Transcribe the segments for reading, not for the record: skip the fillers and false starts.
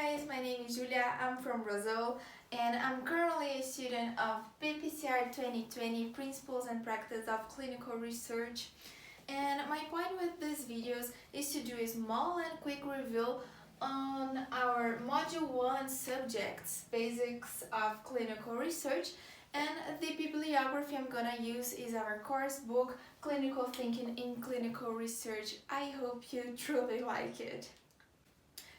guys, my name is Julia, I'm from Brazil and I'm currently a student of PPCR 2020 Principles and Practice of Clinical Research. And my point with these videos is to do a small and quick review on our Module 1 subjects, Basics of Clinical Research, and the bibliography I'm gonna use is our course book, Clinical Thinking in Clinical Research. I hope you truly like it.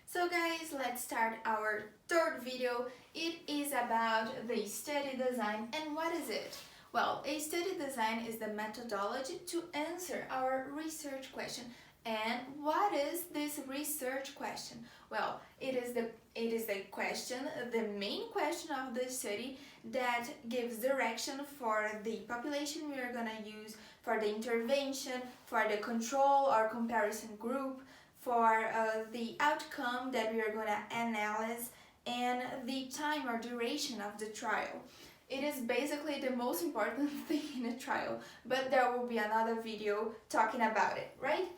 So guys, let's start our third video. It is about the study design. And what is it? Well, a study design is the methodology to answer our research question. And what is this research question? Well, it is the question, the main question of the study that gives direction for the population we are gonna use, for the intervention, for the control or comparison group, for the outcome that we are going to analyze, and the time or duration of the trial. It is basically the most important thing in a trial, but there will be another video talking about it, right?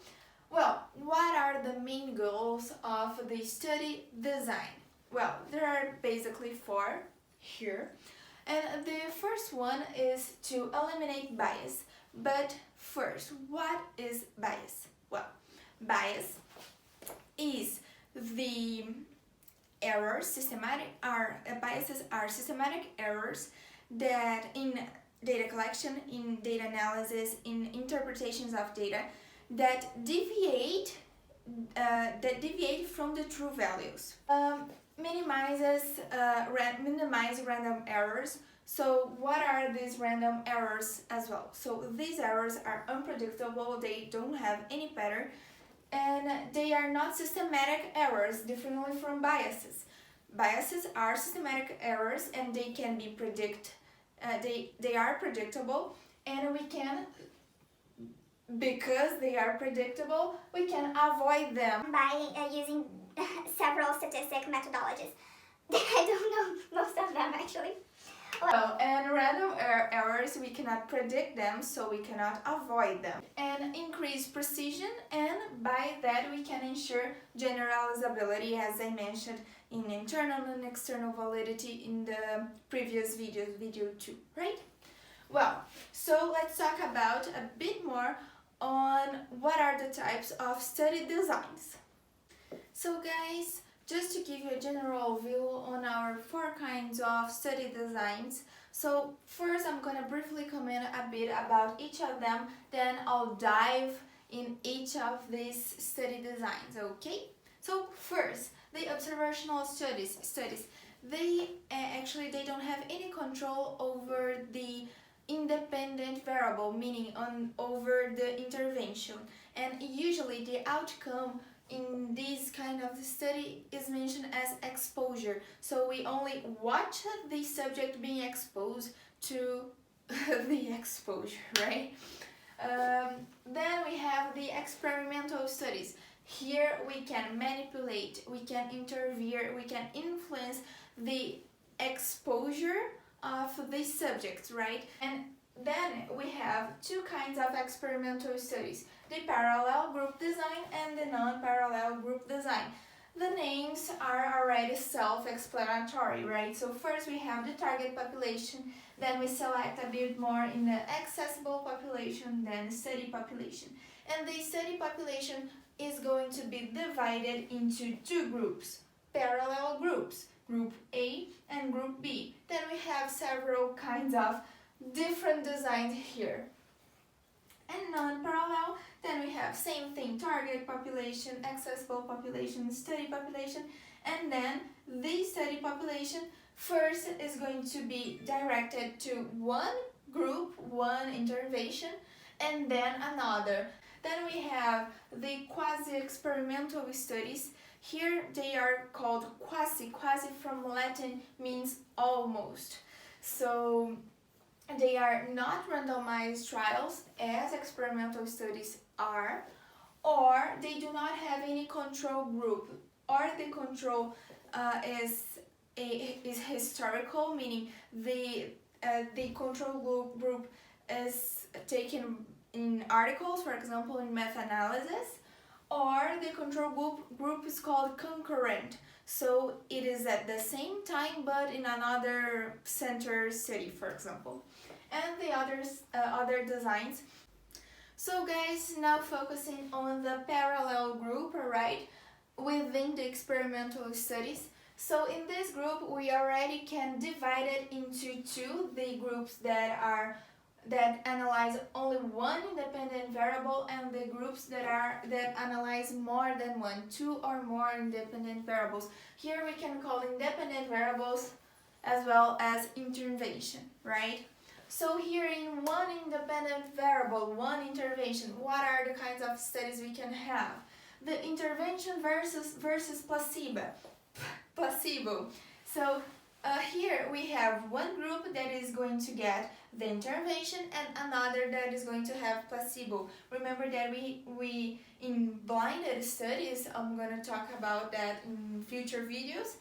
Well, what are the main goals of the study design? Well, there are basically four here. And the first one is to eliminate bias. But first, what is bias? Well, bias is the errors, biases are systematic errors that in data collection, in data analysis, in interpretations of data that deviate from the true values. Minimize random errors. So what are these random errors as well? So these errors are unpredictable, they don't have any pattern, and they are not systematic errors, differently from biases. Biases are systematic errors and they can be they are predictable, and we can, because they are predictable, we can avoid them by using several statistic methodologies. I don't know most of them actually. Well, and random errors, we cannot predict them, so we cannot avoid them. And increase precision, and by that we can ensure generalizability, as I mentioned in internal and external validity in the previous video 2, right? Well, so let's talk about a bit more on what are the types of study designs. So guys, just to give you a general view on our 4 kinds of study designs. So first I'm going to briefly comment a bit about each of them, then I'll dive in each of these study designs, okay? So first, the observational studies. They don't have any control over the independent variable, meaning over the intervention, and usually the outcome in this kind of study is mentioned as exposure. So we only watch the subject being exposed to the exposure, right? Then we have the experimental studies. Here we can manipulate, we can interfere, we can influence the exposure of the subject, right? And then we have 2 kinds of experimental studies, the parallel group design and the non-parallel group design. The names are already self-explanatory, right? So first we have the target population, then we select a bit more in the accessible population, then study population. And the study population is going to be divided into 2 groups, parallel groups, Group A and Group B. Then we have several kinds of different designs here. And non-parallel, then we have same thing, target population, accessible population, study population, and then the study population first is going to be directed to one group, one intervention, and then another. Then we have the quasi-experimental studies. Here they are called Quasi. Quasi from Latin means almost. So they are not randomized trials as experimental studies are, or they do not have any control group, or the control is historical, meaning the control group is taken in articles, for example in meta-analysis, or the control group is called concurrent. So it is at the same time but in another center city, for example. And the other designs. So guys, now focusing on the parallel group, alright, within the experimental studies. So in this group we already can divide it into two, the groups that analyze only one independent variable and the groups that analyze more than one, two or more independent variables. Here we can call independent variables as well as intervention, right? So here in one independent variable, one intervention, what are the kinds of studies we can have? The intervention versus placebo. So here we have one group that is going to get the intervention and another that is going to have placebo. Remember that we in blinded studies, I'm going to talk about that in future videos,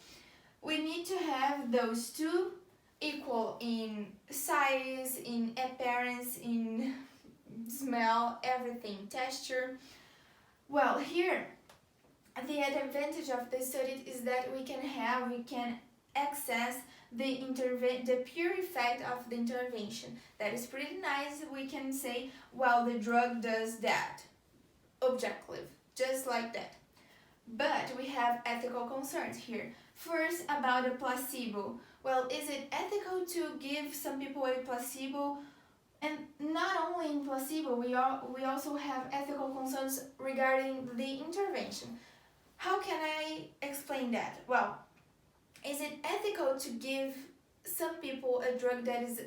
we need to have those two equal in size, in appearance, in smell, everything, texture. Well, here the advantage of this study is that we can access the pure effect of the intervention. That is pretty nice. We can say, well, the drug does that, objective, just like that. But we have ethical concerns here. First, about the placebo. Well, is it ethical to give some people a placebo? And not only in placebo, we also have ethical concerns regarding the intervention. How can I explain that? Well, is it ethical to give some people a drug that is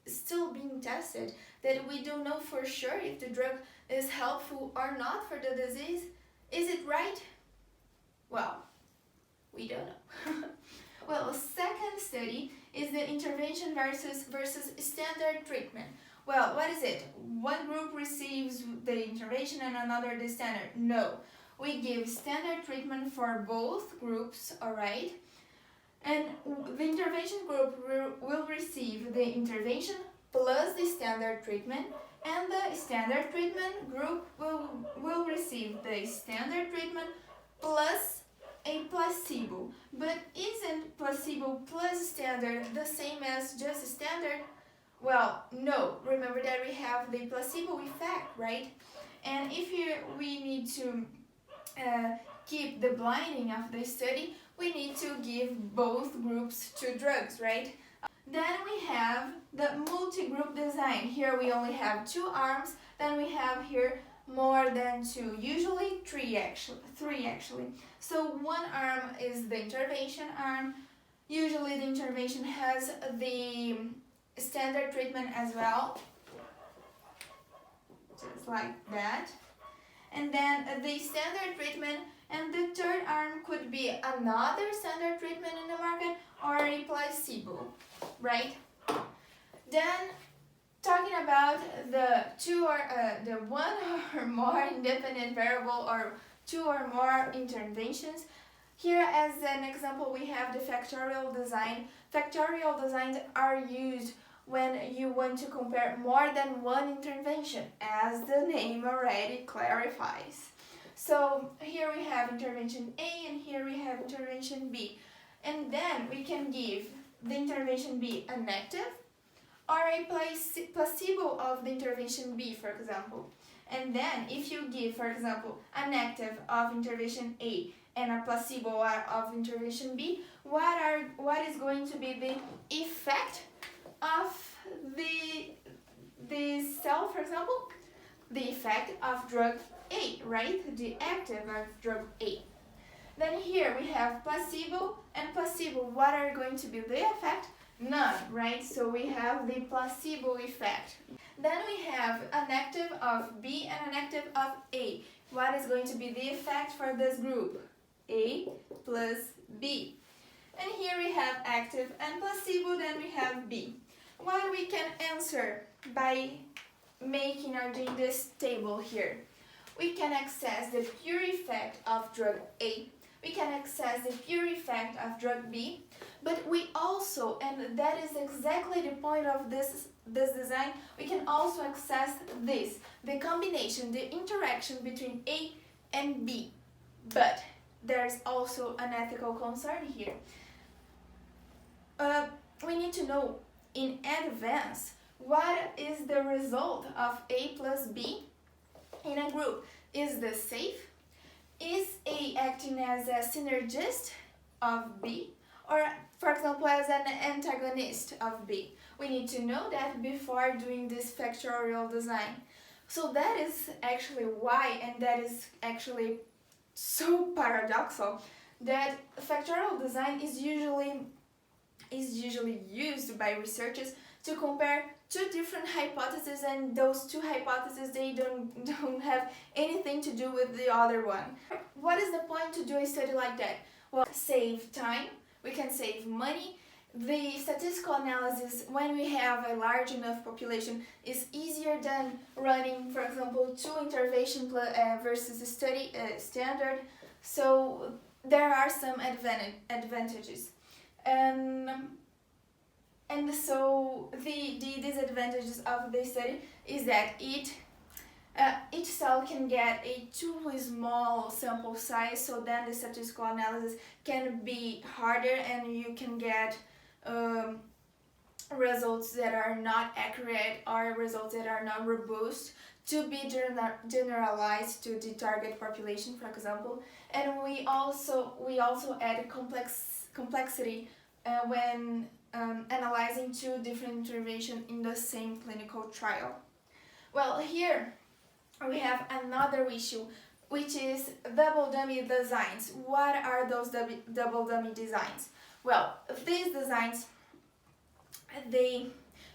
still being tested, that we don't know for sure if the drug is helpful or not for the disease? Is it right? Well, we don't know. Well, a second study is the intervention versus standard treatment. Well, what is it? One group receives the intervention and another the standard. No, we give standard treatment for both groups, alright? And the intervention group will receive the intervention plus the standard treatment, and the standard treatment group will receive the standard treatment plus a placebo. But isn't placebo plus standard the same as just standard? Well, no. Remember that we have the placebo effect, right? And if we need to keep the blinding of the study, we need to give both groups two drugs, right? Then we have the multi-group design. Here we only have two arms. Then we have here more than two, usually three actually. So one arm is the intervention arm. Usually the intervention has the standard treatment as well, just like that. And then the standard treatment, and the third arm could be another standard treatment in the market or a placebo, right? Then talking about the one or more independent variable or two or more interventions. Here as an example we have the factorial design. Factorial designs are used when you want to compare more than one intervention, as the name already clarifies. So here we have intervention A and here we have intervention B. And then we can give the intervention B an active or a placebo of the intervention B, for example. And then if you give, for example, an active of intervention A and a placebo of intervention B, what is going to be the effect of the cell, for example? The effect of drug A, right? The active of drug A. Then here we have placebo and placebo. What are going to be the effect? None, right? So we have the placebo effect. Then we have an active of B and an active of A. What is going to be the effect for this group? A plus B. And here we have active and placebo, then we have B. What we can answer by making or doing this table here? We can access the pure effect of drug A. We can access the pure effect of drug B, but we also, and that is exactly the point of this design, we can also access this, the combination, the interaction between A and B. But there's also an ethical concern here. We need to know in advance what is the result of A plus B in a group. Is this safe? Is A acting as a synergist of B, or for example as an antagonist of B? We need to know that before doing this factorial design. So that is actually why, and that is actually so paradoxical, that factorial design is usually used by researchers to compare two different hypotheses, and those two hypotheses, they don't have anything to do with the other one. What is the point to do a study like that? Well, save time, we can save money. The statistical analysis, when we have a large enough population, is easier than running, for example, two intervention versus a study standard. So there are some advantages. And so the disadvantages of this study is that each cell can get a too small sample size, so then the statistical analysis can be harder and you can get results that are not accurate or results that are not robust to be generalized to the target population, for example. And we also add complexity when analyzing two different interventions in the same clinical trial. Well, here we have another issue, which is double dummy designs. What are those double dummy designs? Well, these designs,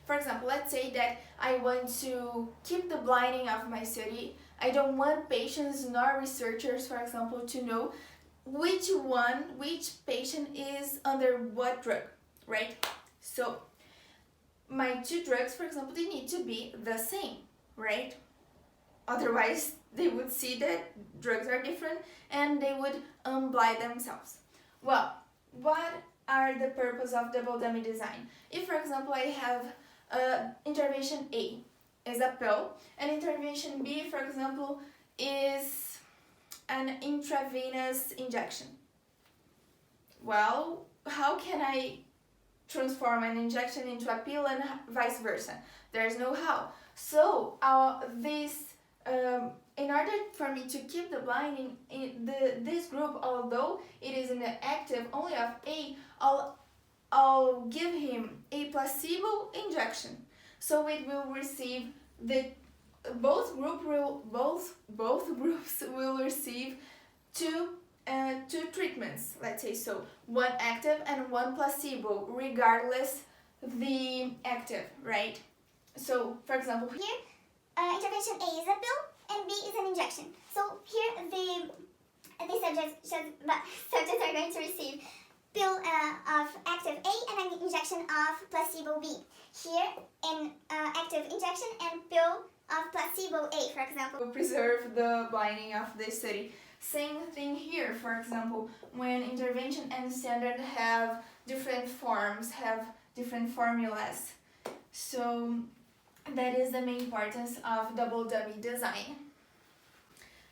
for example, let's say that I want to keep the blinding of my study. I don't want patients nor researchers, for example, to know which patient is under what drug, right? So my two drugs, for example, they need to be the same, right? Otherwise, they would see that drugs are different and they would unblind themselves. Well, what are the purpose of double dummy design? If, for example, I have intervention A is a pill, and intervention B, for example, is an intravenous injection. Well, how can I transform an injection into a pill and vice versa? There's no how. So in order for me to keep the blinding in this group, although it is in the active only of A, I'll give him a placebo injection. So it will receive both groups will receive two treatments, let's say so, one active and one placebo, regardless the active, right? So, for example, here intervention A is a pill and B is an injection. So here the subjects are going to receive pill of active A and an injection of placebo B. Here an active injection and pill of placebo A, for example. To preserve the blinding of the study. Same thing here, for example, when intervention and standard have different forms, have different formulas. So that is the main importance of double dummy design.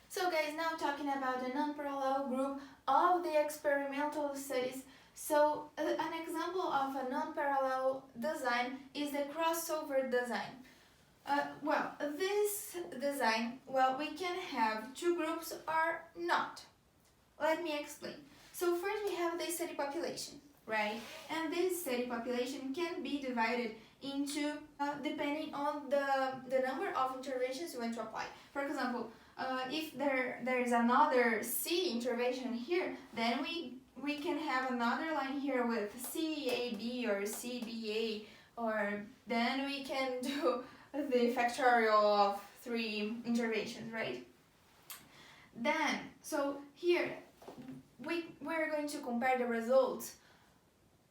So guys, now talking about the non-parallel group of the experimental studies. So an example of a non-parallel design is the crossover design. This design, we can have two groups or not. Let me explain. So first we have the study population, right? And this study population can be divided into, depending on the number of interventions you want to apply. For example, if there is another C intervention here, then we can have another line here with CAB or CBA, or then we can do the factorial of 3 interventions, right? Then, so here we're going to compare the results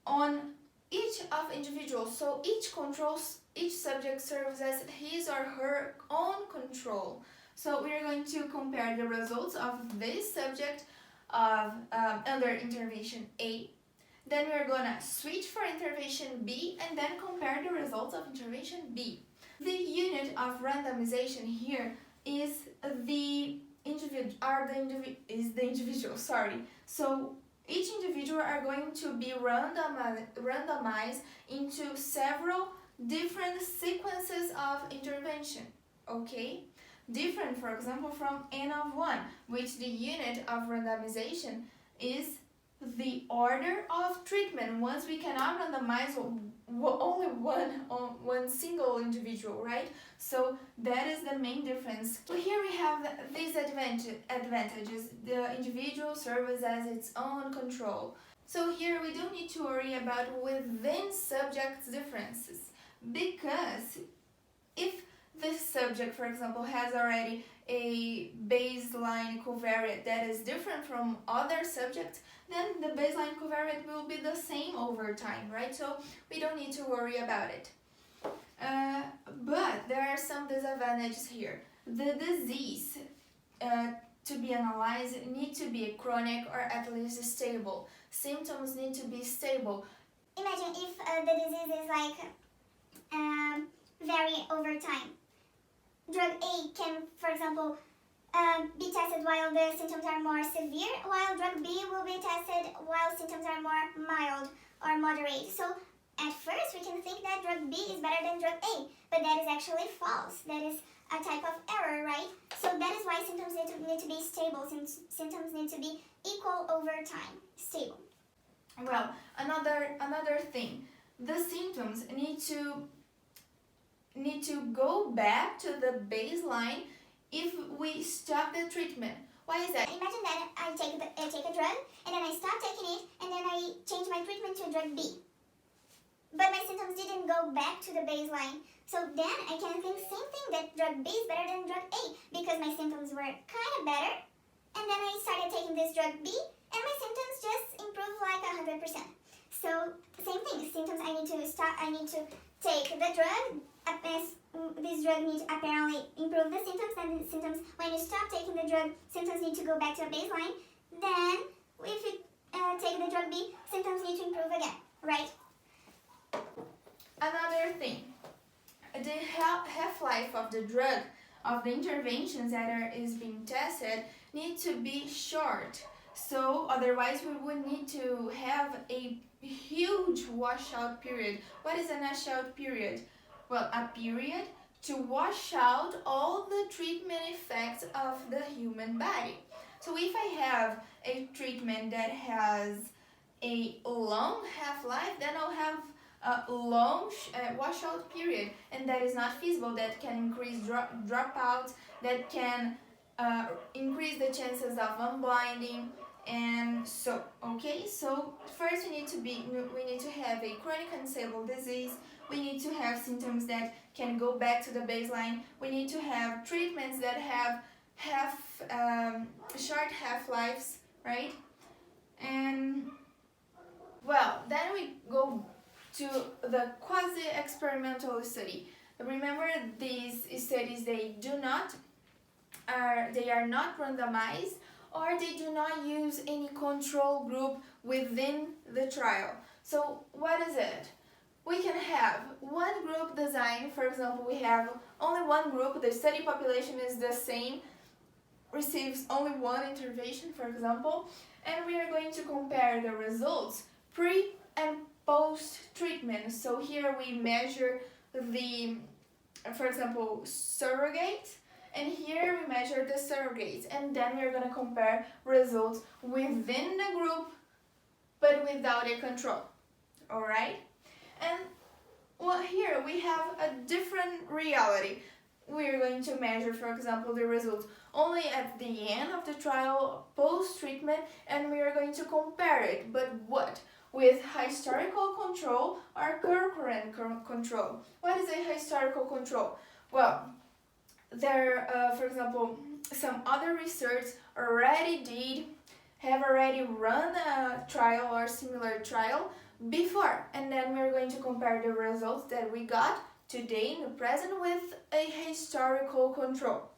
on each of individuals. So each subject serves as his or her own control. So we're going to compare the results of this subject under intervention A. Then we're gonna switch for intervention B and then compare the results of intervention B. The unit of randomization here is the the individual. Sorry. So each individual are going to be randomized into several different sequences of intervention. Okay? Different, for example, from N of 1, which the unit of randomization is the order of treatment. Once we cannot randomize only one single individual, right? So that is the main difference. So here we have these advantages. The individual serves as its own control. So here we don't need to worry about within subjects differences, because if this subject, for example, has already a baseline covariate that is different from other subjects, then the baseline covariate will be the same over time, right? So we don't need to worry about it. But there are some disadvantages here. The disease to be analyzed need to be chronic or at least stable. Symptoms need to be stable. Imagine if the disease is like vary over time. Drug A can, for example, be tested while the symptoms are more severe, while drug B will be tested while symptoms are more mild or moderate. So at first we can think that drug B is better than drug A, but that is actually false. That is a type of error, right? So that is why symptoms need to be stable, since symptoms need to be equal over time, stable. Well, another thing, the symptoms need to go back to the baseline if we stop the treatment. Why is that? Imagine that I take a drug and then I stop taking it and then I change my treatment to drug B. But my symptoms didn't go back to the baseline. So then I can think same thing, that drug B is better than drug A because my symptoms were kind of better. And then I started taking this drug B and my symptoms just improved like 100%. So same thing, symptoms I need to take the drug. This drug needs to apparently improve the symptoms, and the symptoms, when you stop taking the drug, symptoms need to go back to a baseline. Then, if you take the drug B, symptoms need to improve again, right? Another thing, the half-life of the drug, of the interventions that is being tested, need to be short. So otherwise we would need to have a huge washout period. What is a washout period? Well, a period to wash out all the treatment effects of the human body. So if I have a treatment that has a long half-life, then I'll have a long washout period, and that is not feasible. That can increase dropouts, that can increase the chances of unblinding. And so, okay, so first we need to have a chronic and stable disease. We need to have symptoms that can go back to the baseline. We need to have treatments that have short half-lives, right? And well, then we go to the quasi-experimental study. Remember, these studies, they are not randomized, or they do not use any control group within the trial. So what is it? We can have one group design. For example, we have only one group, the study population is the same, receives only one intervention, for example, and we are going to compare the results pre and post treatment. So here we measure the, for example, surrogate, and here we measure the surrogates, and then we're going to compare results within the group but without a control. Alright? And well, here we have a different reality. We're going to measure, for example, the results only at the end of the trial, post-treatment, and we are going to compare it. But what? With historical control or concurrent control. What is a historical control? Well, for example, some other research have already run a trial or similar trial before, and then we're going to compare the results that we got today in the present with a historical control.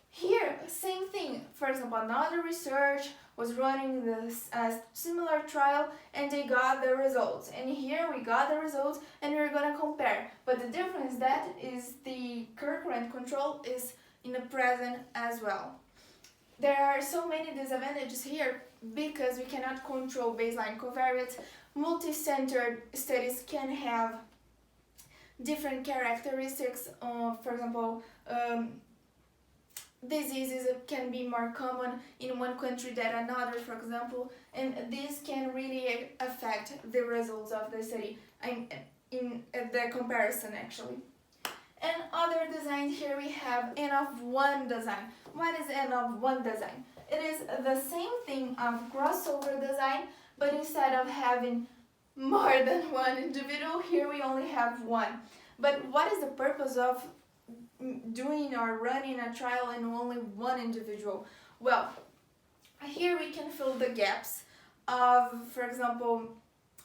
Here, same thing. For example, another research was running this similar trial and they got the results. And here we got the results and we're going to compare. But the difference that is the concurrent control is in the present as well. There are so many disadvantages here because we cannot control baseline covariates. Multi-centered studies can have different characteristics. For example, diseases can be more common in one country than another, for example, and this can really affect the results of the study in the comparison actually. And other designs, here we have N of 1 design. What is N of 1 design? It is the same thing of crossover design, but instead of having more than one individual, here we only have one. But what is the purpose of doing or running a trial in only one individual? Well, here we can fill the gaps of, for example,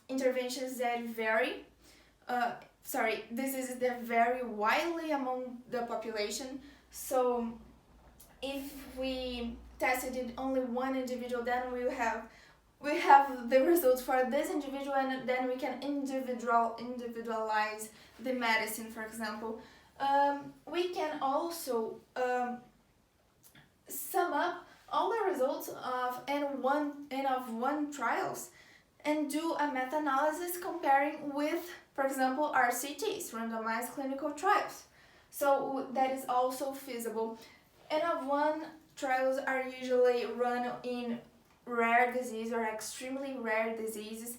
interventions that vary. Diseases that vary widely among the population. So if we tested in only one individual, then we have the results for this individual, and then we can individualize the medicine, for example. We can also sum up all the results of N of 1 trials and do a meta-analysis comparing with, for example, RCTs, randomized clinical trials. So that is also feasible. N of 1 trials are usually run in rare disease or extremely rare diseases,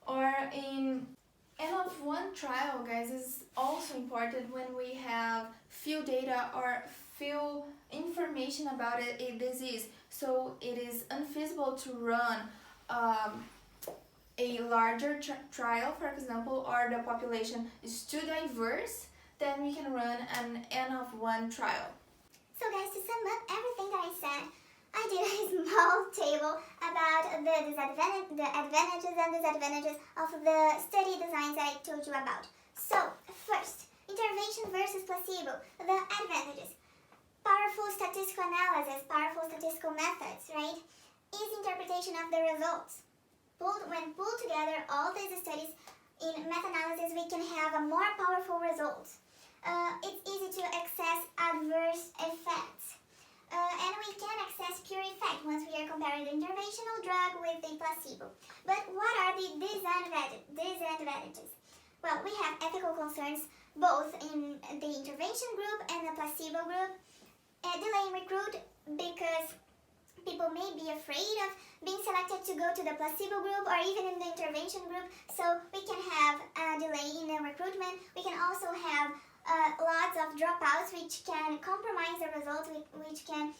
or in N of 1 trial, guys, is also important when we have few data or few information about a disease. So it is unfeasible to run a larger trial, for example, or the population is too diverse, then we can run an N of 1 trial. So guys, to sum up everything that I said, I did a small table about the advantages and disadvantages of the study designs that I told you about. So, first, intervention versus placebo, the advantages. Powerful statistical analysis, powerful statistical methods, right? Easy interpretation of the results. When pulled together all these studies in meta-analysis, we can have a more powerful result. It's easy to access adverse effects. And we can access pure effect once we are comparing the interventional drug with the placebo. But what are the disadvantages? Well, we have ethical concerns both in the intervention group and the placebo group. Delaying recruit because people may be afraid of being selected to go to the placebo group or even in the intervention group, so we can have a delay in the recruitment. We can also have lots of dropouts, which can compromise the results, which can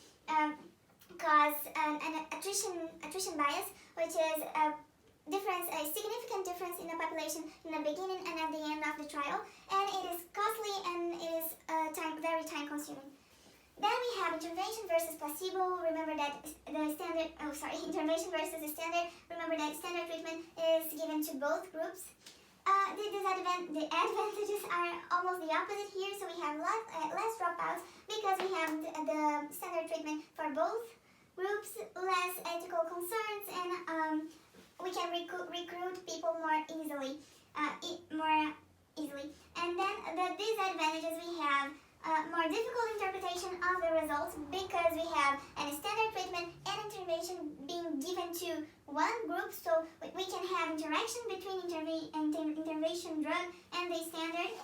cause an attrition bias, which is a significant difference in the population in the beginning and at the end of the trial, and it is costly and it is very time consuming. Then we have intervention versus placebo. Remember that intervention versus the standard. Remember that standard treatment is given to both groups. The advantages are almost the opposite here, so we have less dropouts because we have the standard treatment for both groups, less ethical concerns, and we can recruit people more easily. And then the disadvantages, we have more difficult interpretation of the results because we have a standard treatment and intervention being given to one group, so we can have interaction between intervention drug and the standard.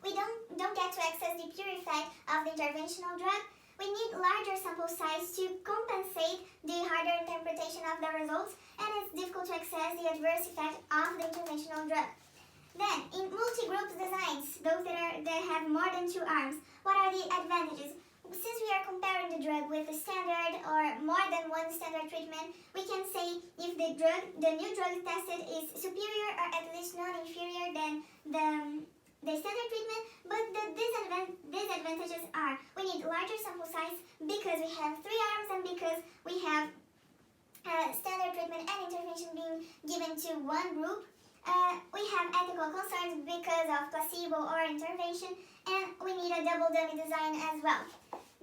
We don't get to access the pure effect of the interventional drug. We need larger sample size to compensate the harder interpretation of the results, and it's difficult to access the adverse effect of the interventional drug. Then, in multi-group designs, those that have more than 2 arms, what are the advantages? Since we are comparing the drug with a standard or more than one standard treatment, we can say if the new drug tested is superior or at least not inferior than the standard treatment. But the disadvantages are we need larger sample size because we have 3 arms and because we have standard treatment and intervention being given to one group. We have ethical concerns because of placebo or intervention, and we need a double dummy design as well.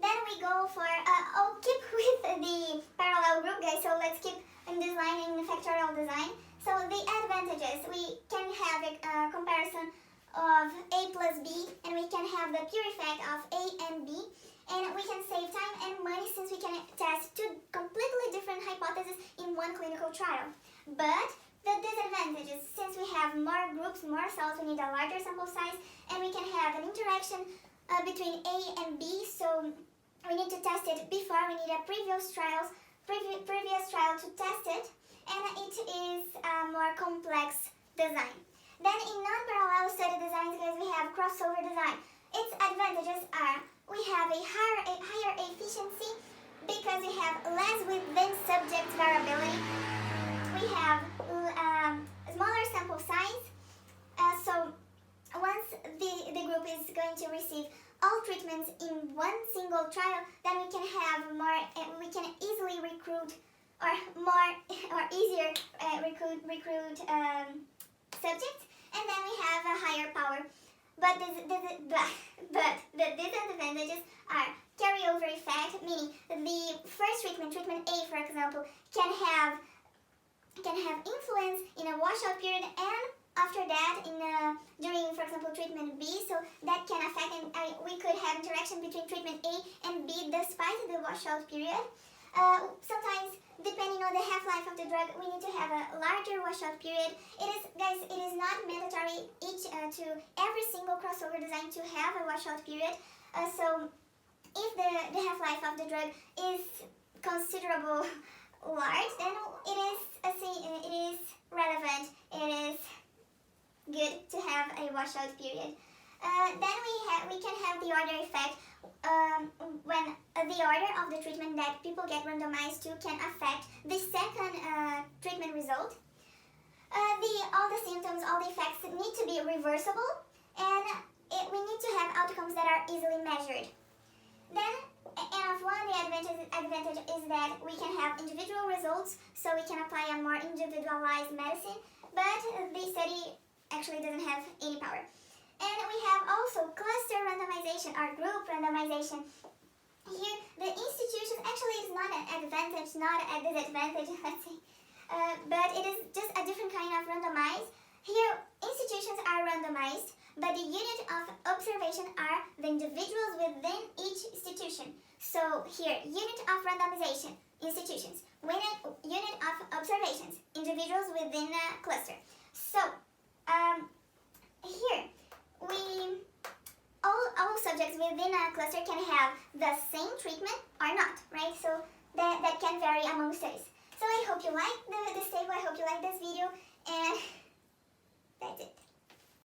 Then we go for, I'll keep with the parallel group, guys, so let's keep in this line in factorial design. So the advantages, we can have a comparison of A plus B, and we can have the pure effect of A and B, and we can save time and money since we can test 2 trial. But the disadvantages, since we have more groups, more cells, we need a larger sample size, and we can have an interaction between A and B, so we need to test it before. We need a previous trial to test it, and it is a more complex design. Then in non-parallel study designs, guys, we have crossover design. Its advantages are we have a higher efficiency because we have less within subject variability. We have smaller sample size. So once the group is going to receive all treatments in one single trial, then we can have more. We can easily recruit easier recruit subjects, and then we have a higher power. But the disadvantages are carryover effect, meaning the first treatment A, for example, can have influence in a washout period, and after that during, for example, treatment B, so that can affect, and we could have interaction between treatment A and B despite the washout period. Sometimes, depending on the half-life of the drug, we need to have a larger washout period. It is not mandatory to every single crossover design to have a washout period. So if the half-life of the drug is considerable large, then it is relevant. It is good to have a washout period. Then we can have the order effect when the order of the treatment that people get randomized to can affect the second treatment result. All the symptoms, all the effects need to be reversible, and we need to have outcomes that are easily measured. Then, the advantage is that we can have individual results, so we can apply a more individualized medicine, but the study actually doesn't have any power. And we have also cluster randomization or group randomization. Here, the institutions, actually it's not an advantage, not a disadvantage, let's say, but it is just a different kind of randomized. Here, institutions are randomized, but the unit of observation are the individuals within each institution. So here, unit of randomization, institutions. Unit of observations, individuals within a cluster. So, here, all subjects within a cluster can have the same treatment or not, right? So that can vary among studies. So I hope you like this table, I hope you like this video, and that's it.